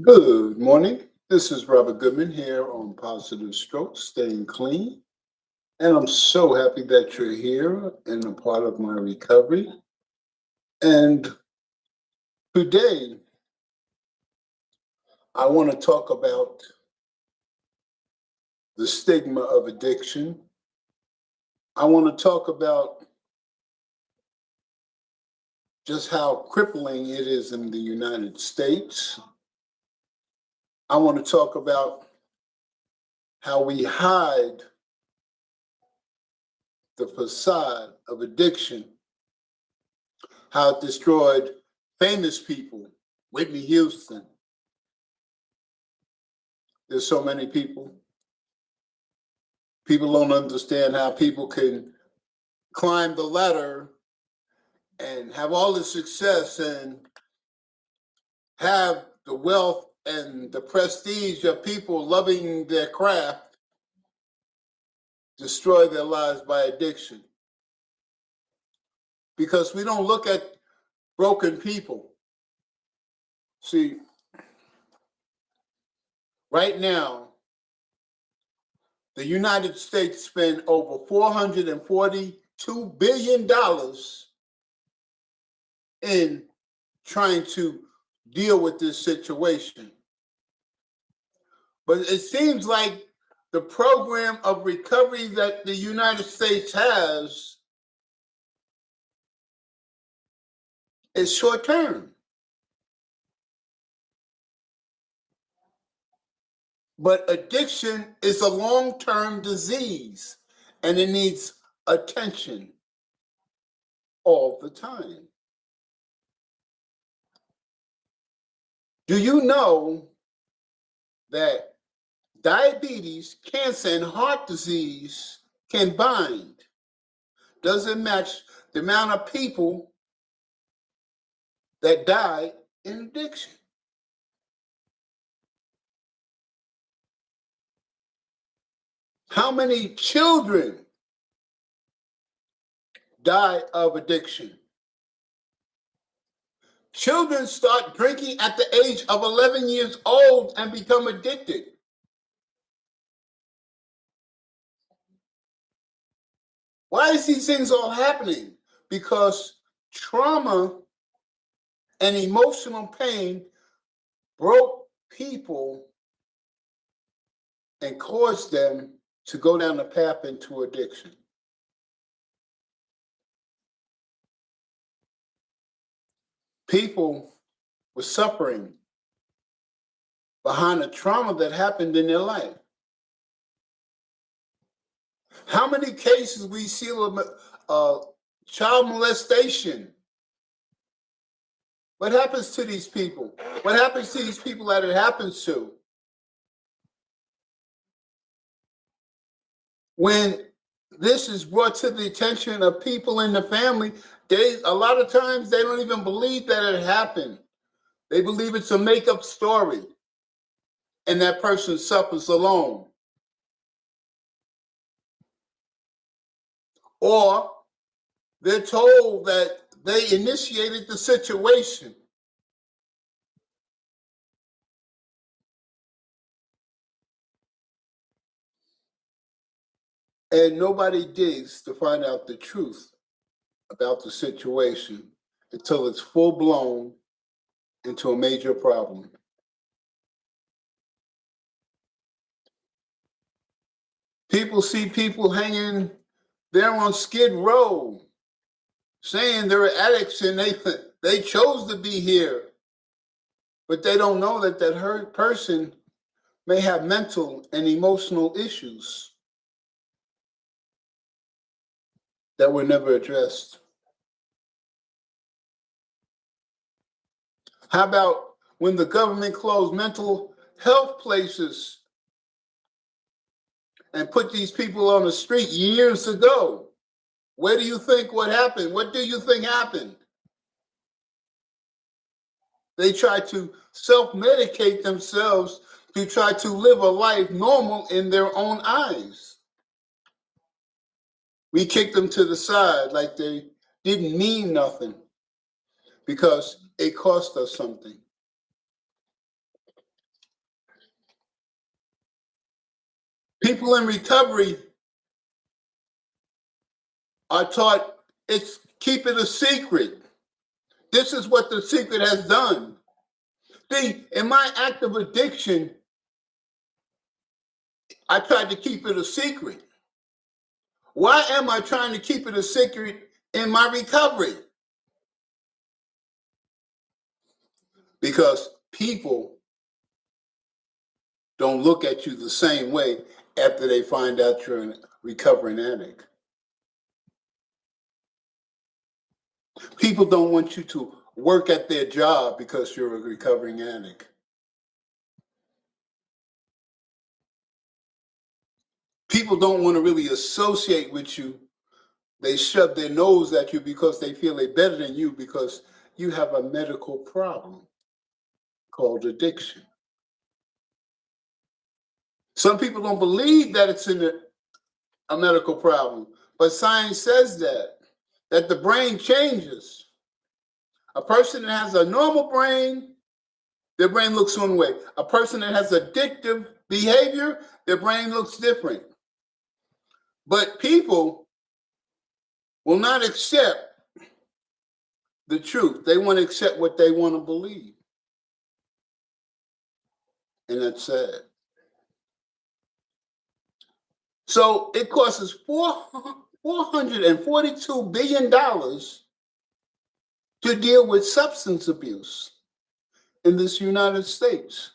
Good morning. This is Robert Goodman here on Positive Strokes, Staying Clean. And I'm so happy that you're here and a part of my recovery. And today, I want to talk about the stigma of addiction. I want to talk about just how crippling it is in the United States. I want to talk about how we hide the facade of addiction, how it destroyed famous people, Whitney Houston. There's so many people. People don't understand how people can climb the ladder and have all the success and have the wealth and the prestige of people loving their craft destroy their lives by addiction. Because we don't look at broken people. See, right now, the United States spend over $442 billion in trying to deal with this situation. But it seems like the program of recovery that the United States has is short term. But addiction is a long-term disease and it needs attention all the time. Do you know that diabetes, cancer, and heart disease can bind? Doesn't match the amount of people that die in addiction. How many children die of addiction? Children start drinking at the age of 11 years old and become addicted. Why is these things all happening? Because trauma and emotional pain broke people and caused them to go down the path into addiction. People were suffering behind a trauma that happened in their life. How many cases we see of child molestation? What happens to these people? What happens to these people that it happens to? When this is brought to the attention of people in the family, a lot of times they don't even believe that it happened. They believe it's a make-up story, and that person suffers alone. Or they're told that they initiated the situation. And nobody digs to find out the truth about the situation until it's full-blown into a major problem. People see people hanging there on Skid Row saying they're addicts and they chose to be here. But they don't know that that hurt person may have mental and emotional issues that were never addressed. How about when the government closed mental health places and put these people on the street years ago? Where do you think what happened? What do you think happened? They try to self-medicate themselves to try to live a life normal in their own eyes. We kicked them to the side like they didn't mean nothing because it cost us something. People in recovery are taught it's keep it a secret. This is what the secret has done. See, in my act of addiction, I tried to keep it a secret. Why am I trying to keep it a secret in my recovery? Because people don't look at you the same way after they find out you're a recovering addict. People don't want you to work at their job because you're a recovering addict. People don't want to really associate with you. They shove their nose at you because they feel they're better than you because you have a medical problem called addiction. Some people don't believe that it's a medical problem, but science says that the brain changes. A person that has a normal brain, their brain looks one way. A person that has addictive behavior, their brain looks different. But people will not accept the truth. They want to accept what they want to believe. And that's sad. So it costs us $442 billion to deal with substance abuse in this United States.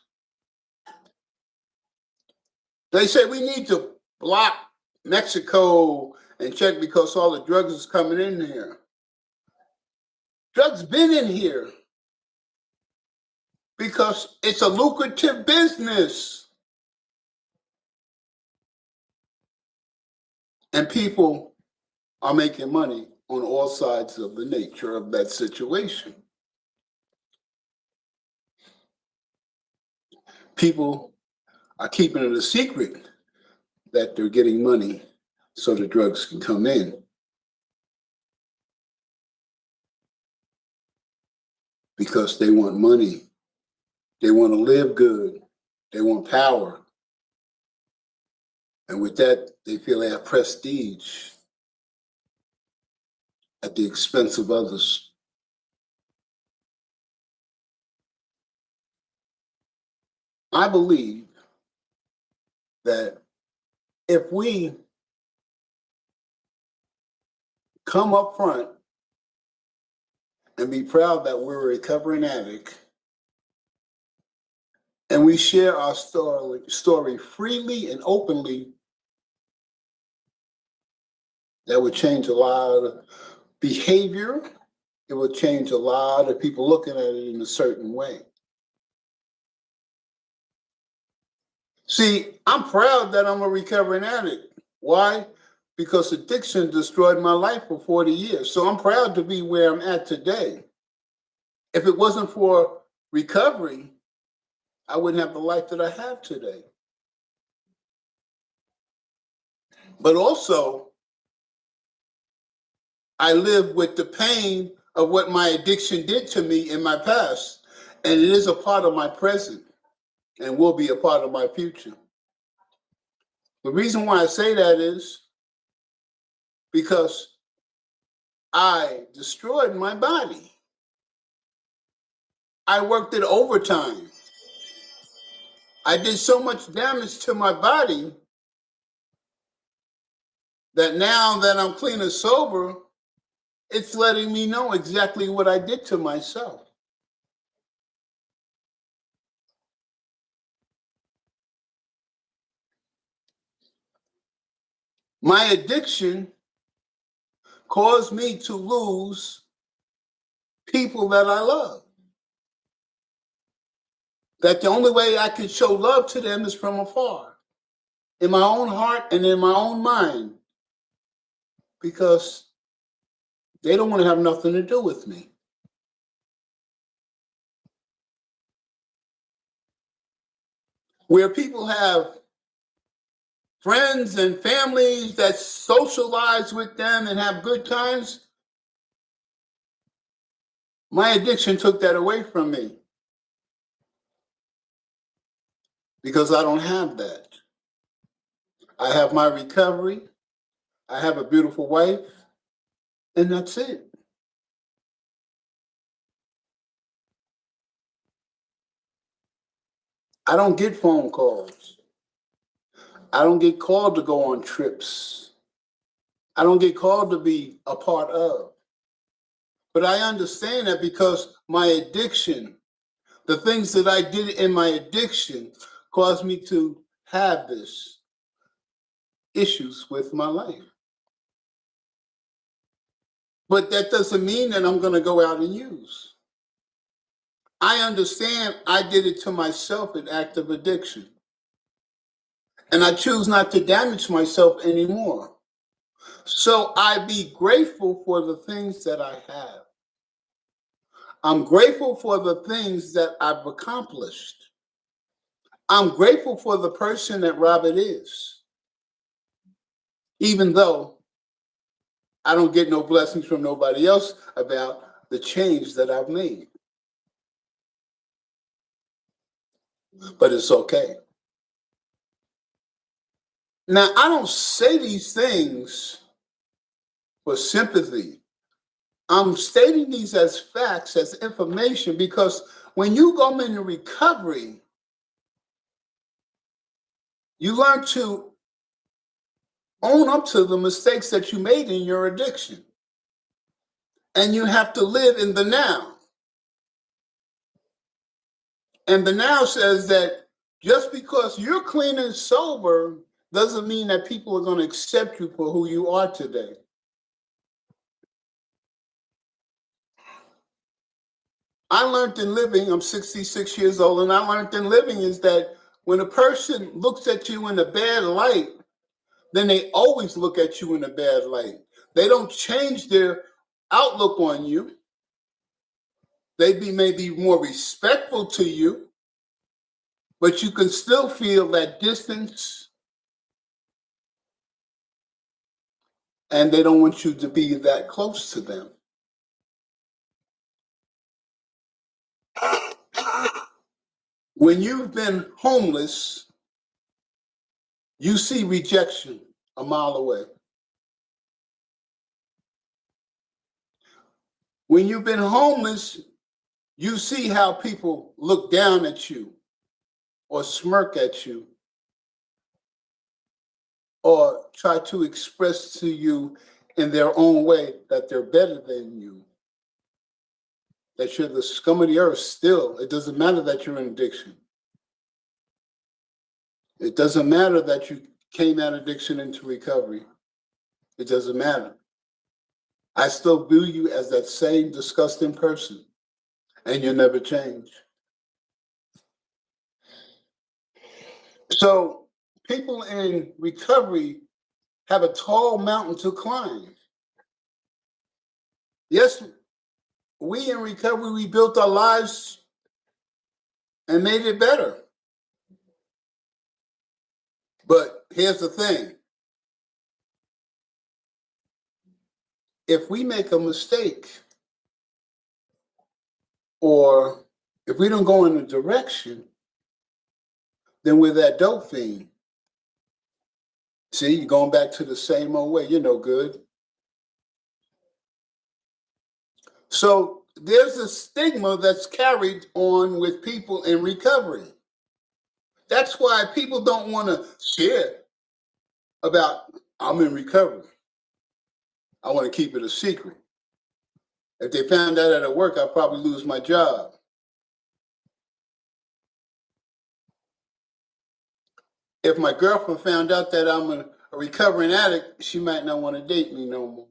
They say we need to block Mexico and check because all the drugs is coming in here. Drugs been in here because it's a lucrative business. And people are making money on all sides of the nature of that situation. People are keeping it a secret that they're getting money so the drugs can come in. Because they want money. They want to live good. They want power. And with that, they feel they have prestige at the expense of others. I believe that if we come up front and be proud that we're a recovering addict, and we share our story freely and openly, that would change a lot of behavior. It would change a lot of people looking at it in a certain way. See, I'm proud that I'm a recovering addict. Why? Because addiction destroyed my life for 40 years. So I'm proud to be where I'm at today. If it wasn't for recovery, I wouldn't have the life that I have today. But also, I live with the pain of what my addiction did to me in my past. And it is a part of my present and will be a part of my future. The reason why I say that is because I destroyed my body. I worked it overtime. I did so much damage to my body that now that I'm clean and sober, it's letting me know exactly what I did to myself. My addiction caused me to lose people that I love. That the only way I could show love to them is from afar, in my own heart and in my own mind, because they don't want to have nothing to do with me. Where people have friends and families that socialize with them and have good times, my addiction took that away from me because I don't have that. I have my recovery. I have a beautiful wife, and that's it. I don't get phone calls. I don't get called to go on trips. I don't get called to be a part of. But I understand that because my addiction, the things that I did in my addiction, caused me to have this issues with my life. But that doesn't mean that I'm going to go out and use. I understand I did it to myself, an act of addiction. And I choose not to damage myself anymore. So I be grateful for the things that I have. I'm grateful for the things that I've accomplished. I'm grateful for the person that Robert is, even though I don't get no blessings from nobody else about the change that I've made. But it's okay. Now, I don't say these things for sympathy. I'm stating these as facts, as information, because when you go into recovery, you learn to own up to the mistakes that you made in your addiction. And you have to live in the now. And the now says that just because you're clean and sober doesn't mean that people are going to accept you for who you are today. I learned in living, I'm 66 years old, and I learned in living is that when a person looks at you in a bad light, then they always look at you in a bad light. They don't change their outlook on you. They may be more respectful to you, but you can still feel that distance, and they don't want you to be that close to them. When you've been homeless, you see rejection a mile away. When you've been homeless, you see how people look down at you or smirk at you or try to express to you in their own way that they're better than you, that you're the scum of the earth still. It doesn't matter that you're in addiction. It doesn't matter that you came out of addiction into recovery. It doesn't matter. I still view you as that same disgusting person, and you'll never change. So people in recovery have a tall mountain to climb. Yes, we in recovery, we built our lives and made it better. But here's the thing. If we make a mistake, or if we don't go in a direction, then we're that dope fiend. See, you're going back to the same old way. You're no good. So there's a stigma that's carried on with people in recovery. That's why people don't want to share about, I'm in recovery. I want to keep it a secret. If they found out at work, I'd probably lose my job. If my girlfriend found out that I'm a recovering addict, she might not want to date me no more.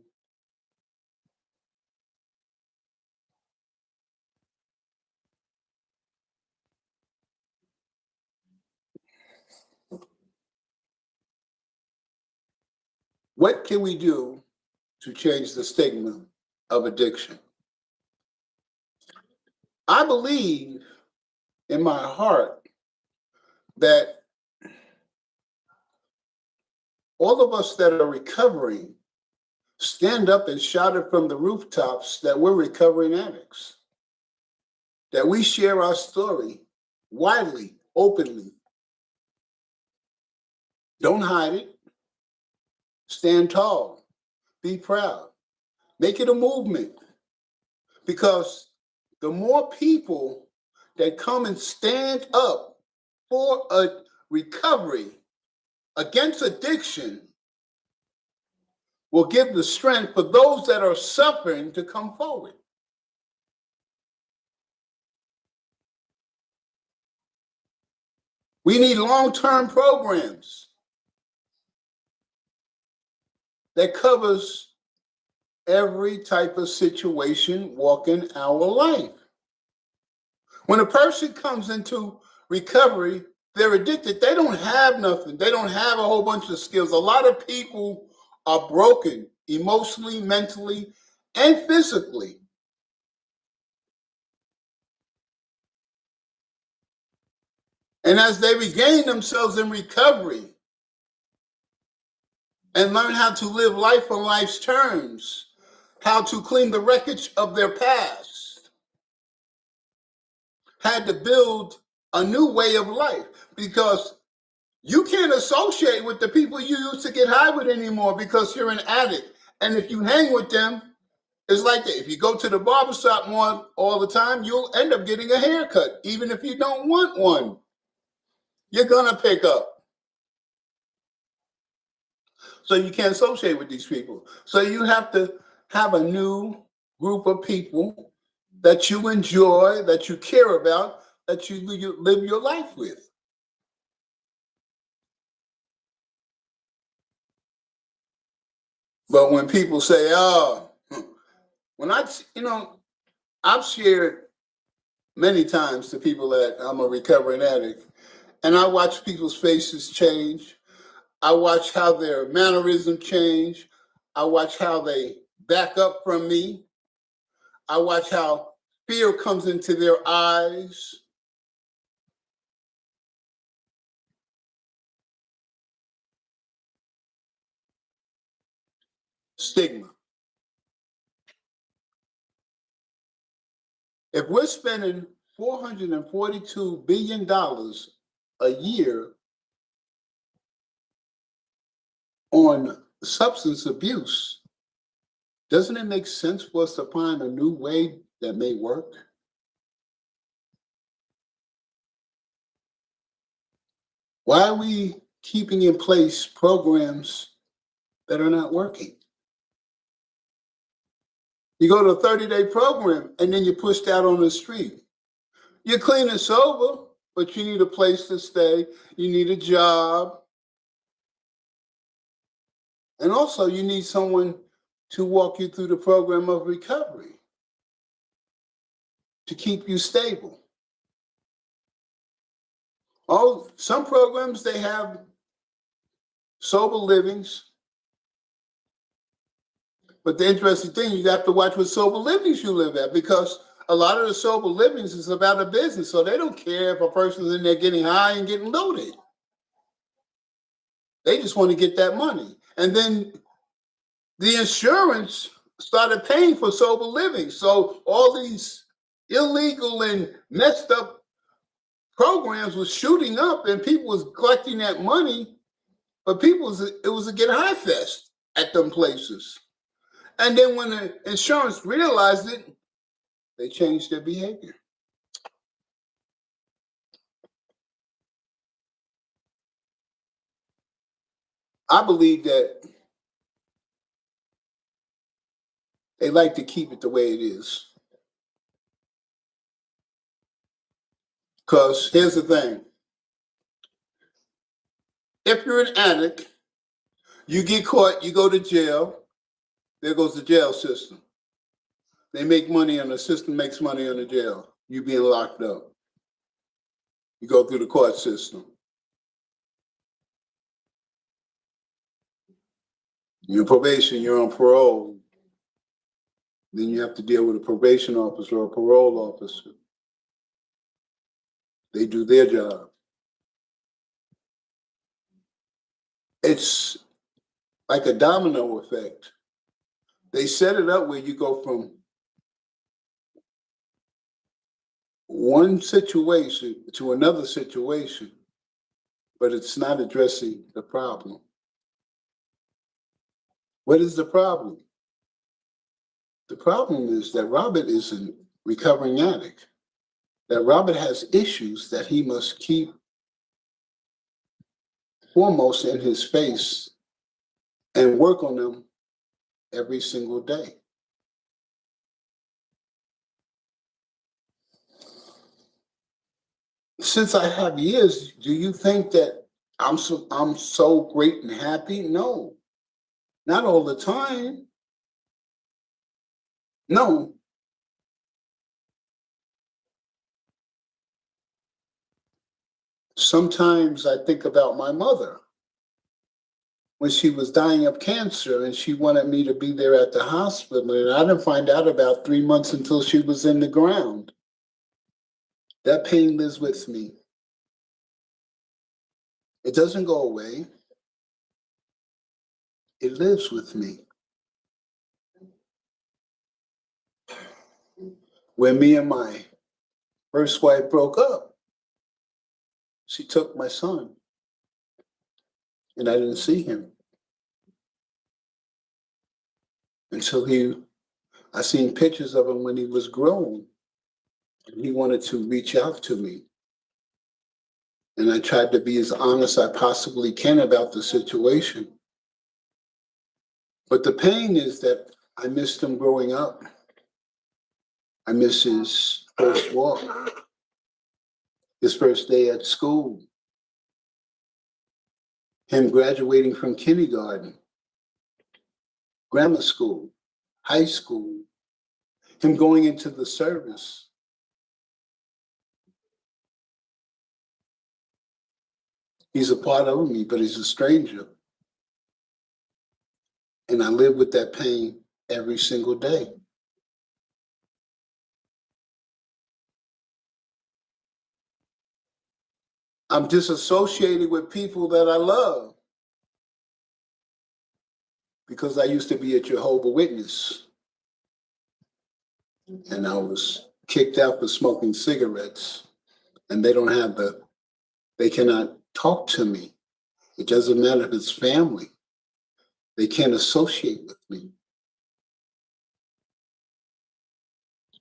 What can we do to change the stigma of addiction? I believe in my heart that all of us that are recovering stand up and shout it from the rooftops that we're recovering addicts, that we share our story widely, openly. Don't hide it. Stand tall. Be proud. Make it a movement. Because the more people that come and stand up for a recovery against addiction will give the strength for those that are suffering to come forward. We need long-term programs that covers every type of situation walking our life. When a person comes into recovery, they're addicted. They don't have nothing. They don't have a whole bunch of skills. A lot of people are broken emotionally, mentally, and physically. And as they regain themselves in recovery and learn how to live life on life's terms, how to clean the wreckage of their past, had to build a new way of life, because you can't associate with the people you used to get high with anymore because you're an addict. And if you hang with them, it's like that. If you go to the barbershop more all the time, you'll end up getting a haircut, even if you don't want one. You're going to pick up. So you can't associate with these people. So you have to have a new group of people that you enjoy, that you care about, that you live your life with. But when people say, oh, when I've shared many times to people that I'm a recovering addict, and I watch people's faces change. I watch how their mannerisms change. I watch how they back up from me. I watch how fear comes into their eyes. Stigma. If we're spending $442 billion a year on substance abuse, doesn't it make sense for us to find a new way that may work? Why are we keeping in place programs that are not working? You go to a 30-day program and then you're pushed out on the street. You're clean and sober, but you need a place to stay. You need a job. And also you need someone to walk you through the program of recovery to keep you stable. Oh, some programs, they have sober livings. But the interesting thing, you have to watch what sober livings you live at, because a lot of the sober livings is about a business. So they don't care if a person's in there getting high and getting loaded. They just want to get that money. And then the insurance started paying for sober living. So all these illegal and messed up programs was shooting up and people was collecting that money, but it was a get high fest at them places. And then when the insurance realized it, they changed their behavior. I believe that they like to keep it the way it is. Because here's the thing. If you're an addict, you get caught, you go to jail, there goes the jail system. They make money on the system, makes money on the jail. You being locked up. You go through the court system. You're on probation, you're on parole. Then you have to deal with a probation officer or a parole officer. They do their job. It's like a domino effect. They set it up where you go from one situation to another situation, but it's not addressing the problem. What is the problem? The problem is that Robert is a recovering addict, that Robert has issues that he must keep foremost in his face and work on them every single day. Since I have years, do you think that I'm so great and happy? No, not all the time. No. Sometimes I think about my mother when she was dying of cancer and she wanted me to be there at the hospital. And I didn't find out about 3 months until she was in the ground. That pain lives with me. It doesn't go away. It lives with me. When me and my first wife broke up, she took my son, and I didn't see him until I seen pictures of him when he was grown, and he wanted to reach out to me. And I tried to be as honest as I possibly can about the situation. But the pain is that I missed him growing up. I miss his first walk, his first day at school, him graduating from kindergarten, grammar school, high school, him going into the service. He's a part of me, but he's a stranger. And I live with that pain every single day. I'm disassociated with people that I love because I used to be a Jehovah's Witness and I was kicked out for smoking cigarettes, and they cannot talk to me. It doesn't matter if it's family. They can't associate with me.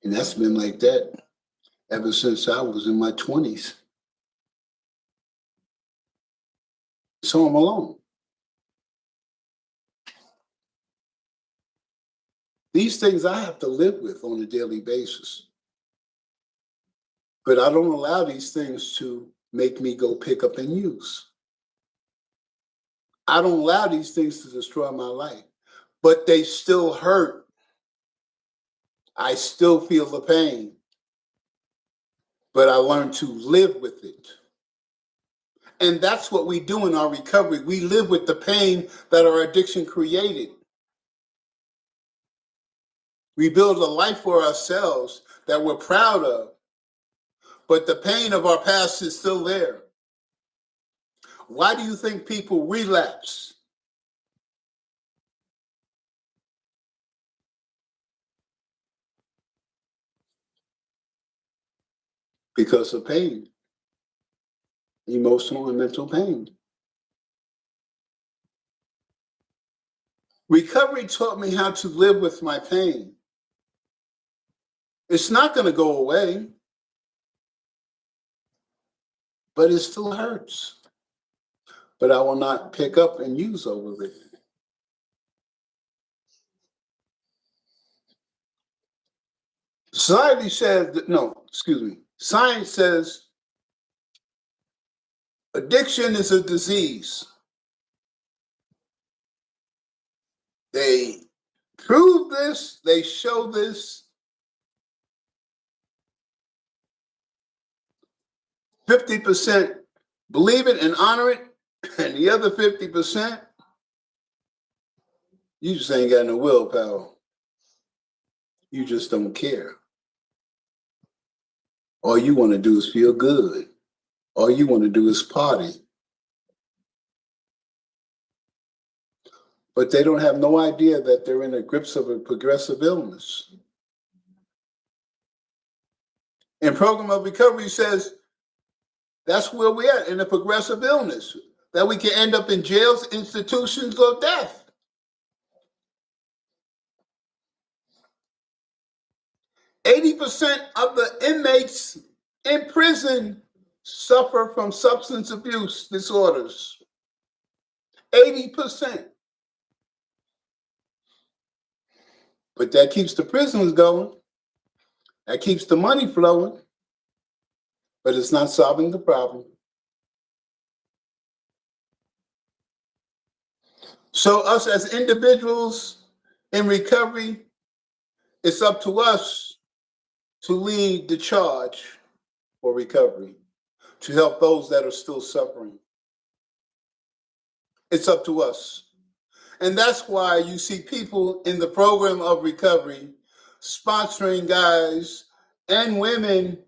And that's been like that ever since I was in my 20s. So I'm alone. These things I have to live with on a daily basis. But I don't allow these things to make me go pick up and use. I don't allow these things to destroy my life, but they still hurt. I still feel the pain, but I learned to live with it. And that's what we do in our recovery. We live with the pain that our addiction created. We build a life for ourselves that we're proud of, but the pain of our past is still there. Why do you think people relapse? Because of pain, emotional and mental pain. Recovery taught me how to live with my pain. It's not going to go away, but it still hurts. But I will not pick up and use over it. Society says, science says addiction is a disease. They prove this, they show this. 50% believe it and honor it, and the other 50%, you just ain't got no willpower. You just don't care. All you want to do is feel good. All you want to do is party. But they don't have no idea that they're in the grips of a progressive illness. And Program of Recovery says that's where we're at, in a progressive illness, that we can end up in jails, institutions, or death. 80% of the inmates in prison suffer from substance abuse disorders. 80%. But that keeps the prisons going. That keeps the money flowing. But it's not solving the problem. So us as individuals in recovery, it's up to us to lead the charge for recovery, to help those that are still suffering. It's up to us. And that's why you see people in the program of recovery sponsoring guys and women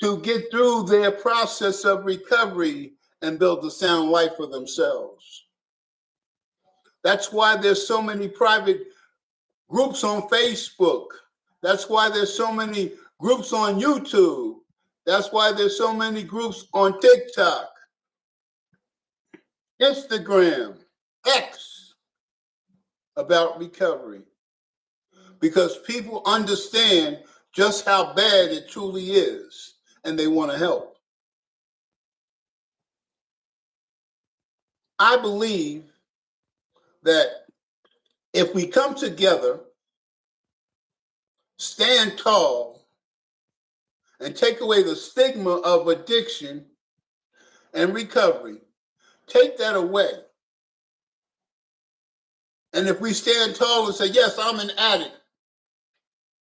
to get through their process of recovery and build a sound life for themselves. That's why there's so many private groups on Facebook. That's why there's so many groups on YouTube. That's why there's so many groups on TikTok, Instagram, X about recovery. Because people understand just how bad it truly is and they want to help. I believe that if we come together, stand tall, and take away the stigma of addiction and recovery, take that away. And if we stand tall and say, yes, I'm an addict,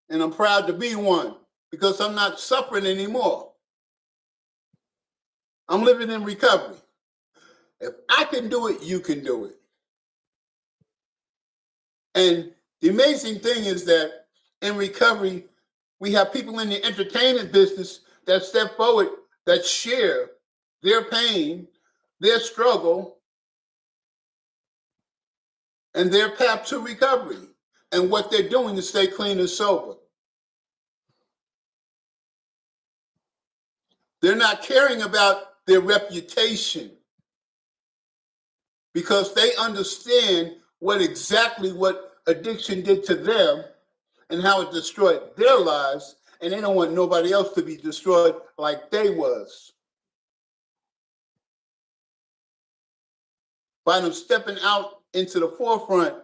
and I'm proud to be one because I'm not suffering anymore. I'm living in recovery. If I can do it, you can do it. And the amazing thing is that in recovery, we have people in the entertainment business that step forward, that share their pain, their struggle, and their path to recovery. And what they're doing to stay clean and sober. They're not caring about their reputation because they understand what addiction did to them and how it destroyed their lives, and they don't want nobody else to be destroyed like they was. By them stepping out into the forefront,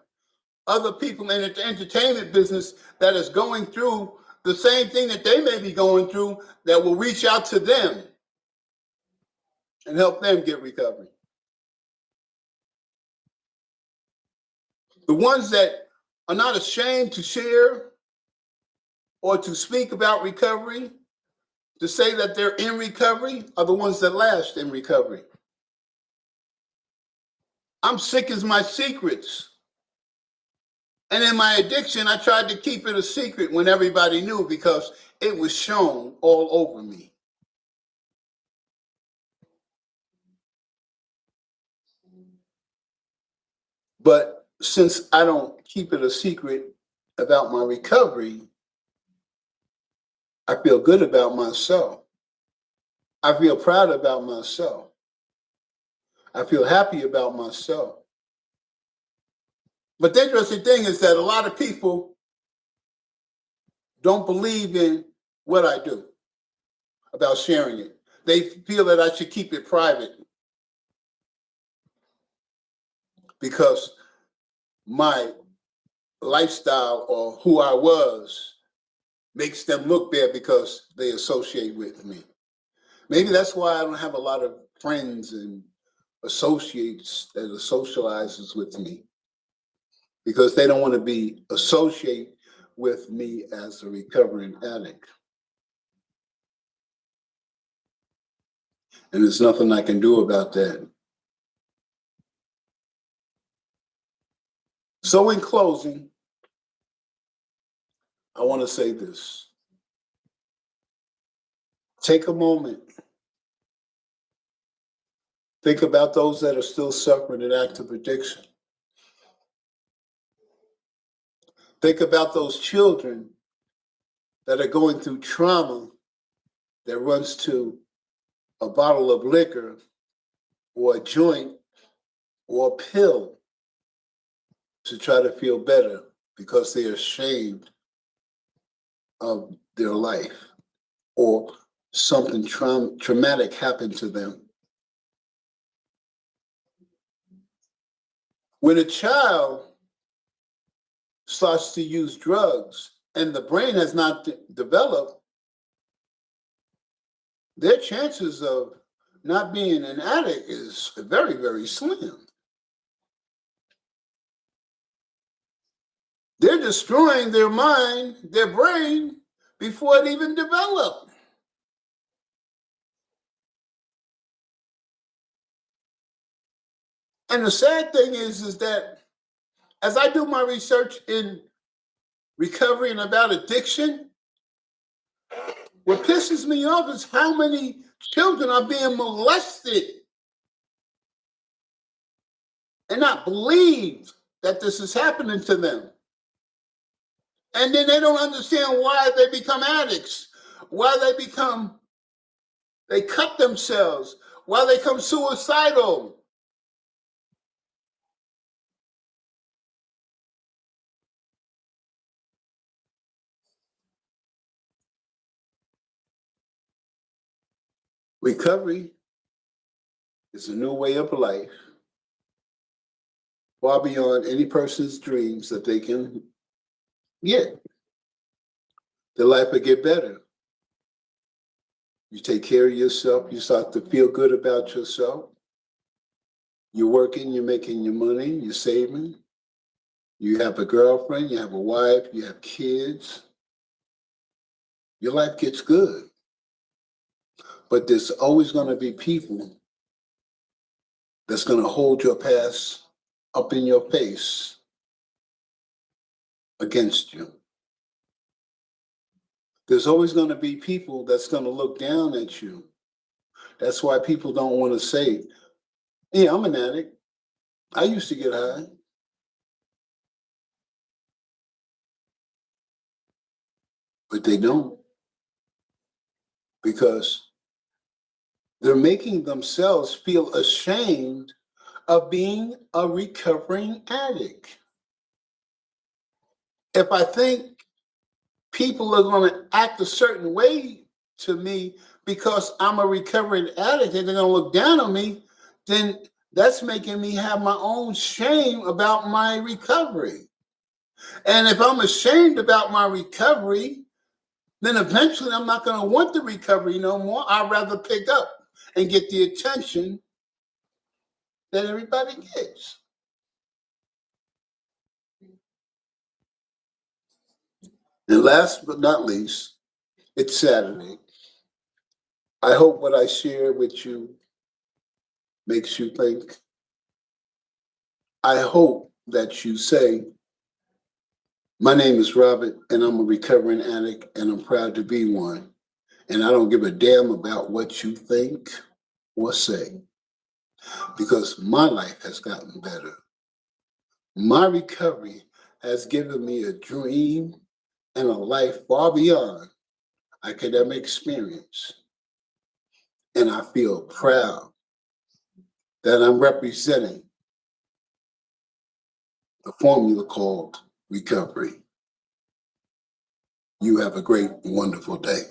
other people in the entertainment business that is going through the same thing that they may be going through, that will reach out to them and help them get recovery. The ones that are not ashamed to share or to speak about recovery, to say that they're in recovery, are the ones that last in recovery. I'm sick as my secrets. And in my addiction, I tried to keep it a secret when everybody knew because it was shown all over me. But since I don't keep it a secret about my recovery, I feel good about myself. I feel proud about myself. I feel happy about myself. But the interesting thing is that a lot of people don't believe in what I do about sharing it. They feel that I should keep it private because my lifestyle or who I was makes them look bad because they associate with me. Maybe that's why I don't have a lot of friends and associates that are socializers with me, because they don't want to be associated with me as a recovering addict. And there's nothing I can do about that. So in closing, I want to say this. Take a moment. Think about those that are still suffering an active addiction. Think about those children that are going through trauma that runs to a bottle of liquor or a joint or a pill to try to feel better because they're ashamed of their life or something traumatic happened to them. When a child starts to use drugs and the brain has not developed, their chances of not being an addict is very, very slim. They're destroying their mind, their brain, before it even developed. And the sad thing is that as I do my research in recovery and about addiction, what pisses me off is how many children are being molested and not believe that this is happening to them. And then they don't understand why they become addicts, why they cut themselves, why they become suicidal. Recovery is a new way of life, far beyond any person's dreams that they can get. Their life will get better. You take care of yourself, you start to feel good about yourself. You're working, you're making your money, you're saving. You have a girlfriend, you have a wife, you have kids. Your life gets good. But there's always going to be people that's going to hold your past up in your face against you. There's always going to be people that's going to look down at you. That's why people don't want to say, yeah, I'm an addict. I used to get high. But they don't. Because they're making themselves feel ashamed of being a recovering addict. If I think people are going to act a certain way to me because I'm a recovering addict and they're going to look down on me, then that's making me have my own shame about my recovery. And if I'm ashamed about my recovery, then eventually I'm not going to want the recovery no more. I'd rather pick up and get the attention that everybody gets. And last but not least, it's Saturday. I hope what I share with you makes you think. I hope that you say, my name is Robert, and I'm a recovering addict, and I'm proud to be one. And I don't give a damn about what you think or say, because my life has gotten better. My recovery has given me a dream and a life far beyond I could ever experience. And I feel proud that I'm representing the formula called recovery. You have a great, wonderful day.